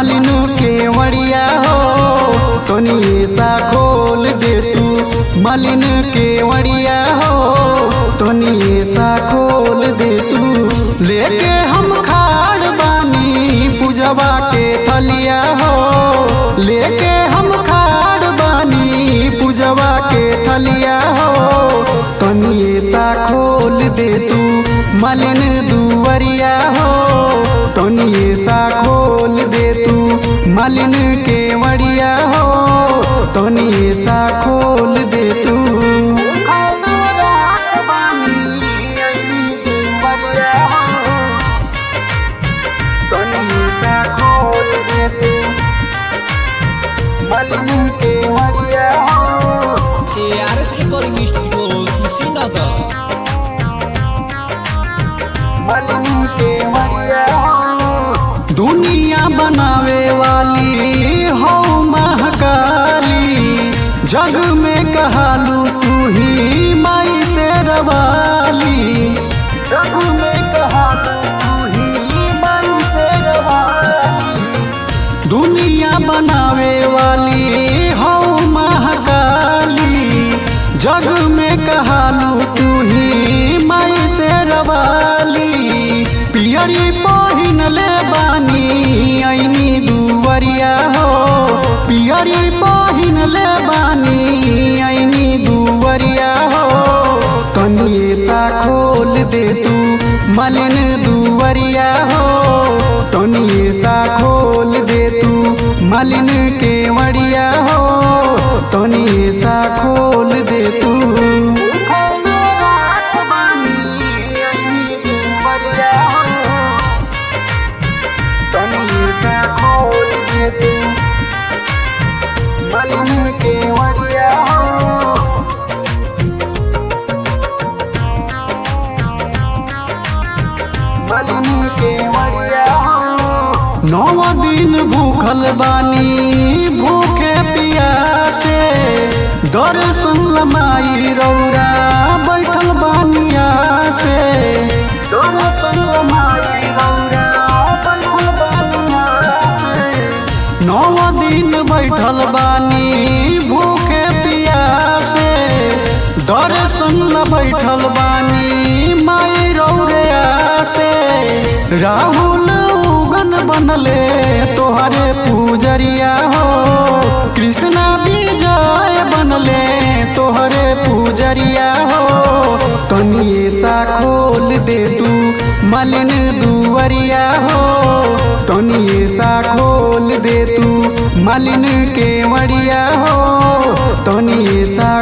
मालिन के वड़िया हो तनी सा खोल दे तू। मालिन के वड़िया हो तनी सा खोल दे तू। लेके हम खाड़ बानी पूजवा के थलिया हो। लेके हम खाड़ बानी पूजवा के थलिया हो तनी सा खोल दे तू। मालिन दुवरिया हो तनी सा खोल दे तू। मालिन के वड़िया हो तनी सा खोल दे तू। दुनिया बनावे वाली हो महाकाली, जग में कहालू तू ही माई से रवाली। जग में कहालू तू ही माई से रवाली। दुनिया बनावे वाली हो महाकाली, जग में कहालू तू ही माई से रवाली। पियरी पहिन ले बानी ऐनी दुवरिया हो। पियरी पहिन ले बानी ऐनी दुवरिया हो तनी सा खोल दे तू। मालिन दुवरिया हो तनी सा खोल दे तू। मालिन के वड़िया हो तनी सा खोल दे तू। नौ दिन भूखल बानी भूखे पियासे, दर्शन लमाई रौरा बैठल बानिया से। दर्शन लमाई रौरा बैठल बानिया से। 9 दिन बैठल बानी भूखे पियासे, दर्शन ल बैठल बानी माई रौरे से। राहुल बनले तोहरे पूजरिया हो, कृष्णा विजय बनले तोहरे पूजरिया हो तनी सा खोल दे तू। मालिन दुवरिया हो तनी सा खोल दे तू। मालिन के वड़िया हो तनी सा